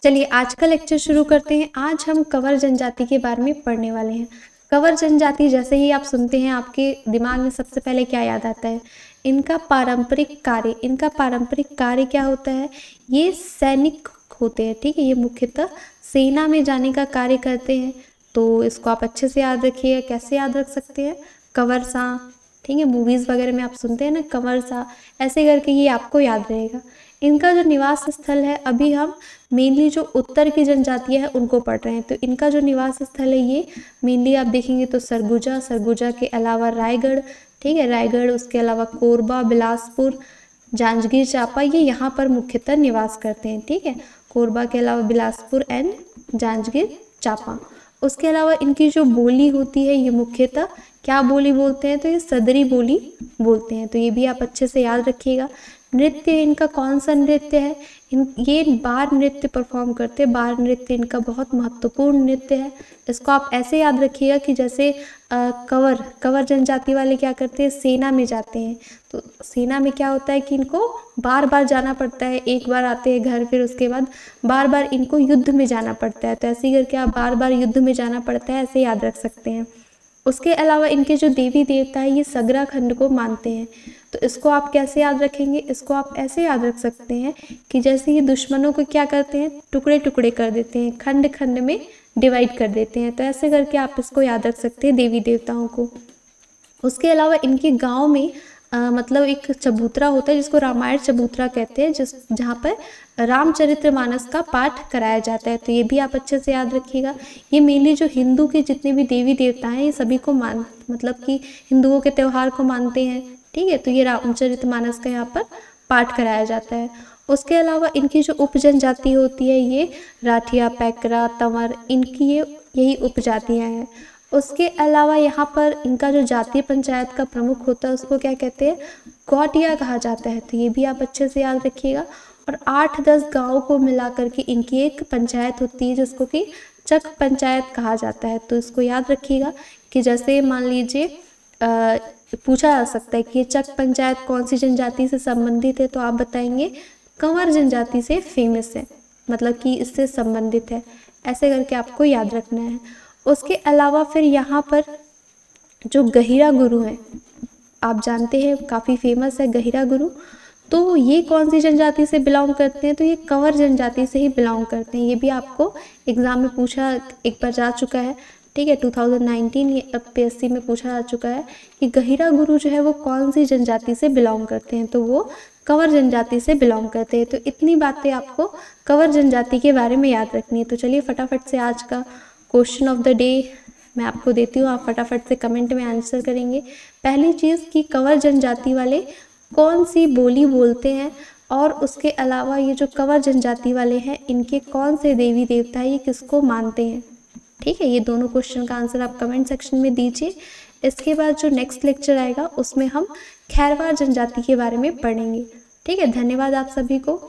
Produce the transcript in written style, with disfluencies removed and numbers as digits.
चलिए आज का लेक्चर शुरू करते हैं। आज हम कंवर जनजाति के बारे में पढ़ने वाले हैं। कंवर जनजाति जैसे ही आप सुनते हैं आपके दिमाग में सबसे पहले क्या याद आता है? इनका पारंपरिक कार्य क्या होता है? ये सैनिक होते हैं, ठीक है। ये मुख्यतः सेना में जाने का कार्य करते हैं। तो इसको आप अच्छे से याद रखिए। कैसे याद रख सकते हैं? कंवर सा, ठीक है। मूवीज़ वगैरह में आप सुनते हैं ना कंवर सा, ऐसे करके ये आपको याद रहेगा। इनका जो निवास स्थल है, अभी हम मेनली जो उत्तर की जनजातियां हैं उनको पढ़ रहे हैं। तो इनका जो निवास स्थल है ये मेनली आप देखेंगे तो सरगुजा के अलावा रायगढ़, ठीक है, रायगढ़, उसके अलावा कोरबा, बिलासपुर, जांजगीर चांपा, ये यहाँ पर मुख्यतः निवास करते हैं, ठीक है। कोरबा के अलावा बिलासपुर एंड जांजगीर चांपा। उसके अलावा इनकी जो बोली होती है ये मुख्यतः क्या बोली बोलते हैं? तो ये सदरी बोली बोलते हैं। तो ये भी आप अच्छे से याद रखिएगा। नृत्य इनका कौन सा नृत्य है? ये बार नृत्य परफॉर्म करते हैं। बार नृत्य इनका बहुत महत्वपूर्ण नृत्य है। इसको आप ऐसे याद रखिएगा कि जैसे कंवर जनजाति वाले क्या करते हैं? सेना में जाते हैं। तो सेना में क्या होता है कि इनको बार बार जाना पड़ता है। एक बार आते हैं घर, फिर उसके बाद बार बार इनको युद्ध में जाना पड़ता है। तो ऐसे ही करके आप बार बार युद्ध में जाना पड़ता है, ऐसे याद रख सकते हैं। उसके अलावा इनके जो देवी देवता है ये सगरा खंड को मानते हैं। तो इसको आप कैसे याद रखेंगे? इसको आप ऐसे याद रख सकते हैं कि जैसे ये दुश्मनों को क्या करते हैं? टुकड़े टुकड़े कर देते हैं, खंड खंड में डिवाइड कर देते हैं। तो ऐसे करके आप इसको याद रख सकते हैं देवी देवताओं को। उसके अलावा इनके गांव में मतलब एक चबूतरा होता है जिसको रामायण चबूतरा कहते हैं, जहाँ पर रामचरितमानस का पाठ कराया जाता है। तो ये भी आप अच्छे से याद रखिएगा। ये मेनली जो हिंदू के जितने भी देवी देवता हैं ये सभी को मतलब कि हिंदुओं के त्यौहार को मानते हैं, ठीक है। तो ये रामचरितमानस का यहाँ पर पाठ कराया जाता है। उसके अलावा इनकी जो उपजनजाति होती है ये राठिया, पैकरा, तंवर, इनकी यही उपजातियाँ हैं। उसके अलावा यहाँ पर इनका जो जातीय पंचायत का प्रमुख होता है उसको क्या कहते हैं? गौटिया कहा जाता है। तो ये भी आप अच्छे से याद रखिएगा। और 8-10 गाँव को मिलाकर के इनकी एक पंचायत होती है जिसको कि चक पंचायत कहा जाता है। तो इसको याद रखिएगा कि जैसे मान लीजिए पूछा जा सकता है कि ये चक पंचायत कौन सी जनजाति से संबंधित है, तो आप बताएंगे कंवर जनजाति से फेमस है, मतलब कि इससे संबंधित है। ऐसे करके आपको याद रखना है। उसके अलावा फिर यहाँ पर जो गहिरा गुरु हैं, आप जानते हैं काफ़ी फेमस है गहिरा गुरु। तो ये कौन सी जनजाति से बिलोंग करते हैं? तो ये कंवर जनजाति से ही बिलोंग करते हैं। ये भी आपको एग्ज़ाम में पूछा एक बार जा चुका है, ठीक है। 2019 ये PSC में पूछा जा चुका है कि गहिरा गुरु जो है वो कौन सी जनजाति से बिलोंग करते हैं? तो वो कंवर जनजाति से बिलोंग करते हैं। तो इतनी बातें आपको कंवर जनजाति के बारे में याद रखनी है। तो चलिए फटाफट से आज का क्वेश्चन ऑफ द डे मैं आपको देती हूँ, आप फटाफट से कमेंट में आंसर करेंगे। पहली चीज़ कि कंवर जनजाति वाले कौन सी बोली बोलते हैं, और उसके अलावा ये जो कंवर जनजाति वाले हैं इनके कौन से देवी देवता है, ये किसको मानते हैं, ठीक है। ये दोनों क्वेश्चन का आंसर आप कमेंट सेक्शन में दीजिए। इसके बाद जो नेक्स्ट लेक्चर आएगा उसमें हम खैरवार जनजाति के बारे में पढ़ेंगे, ठीक है। धन्यवाद आप सभी को।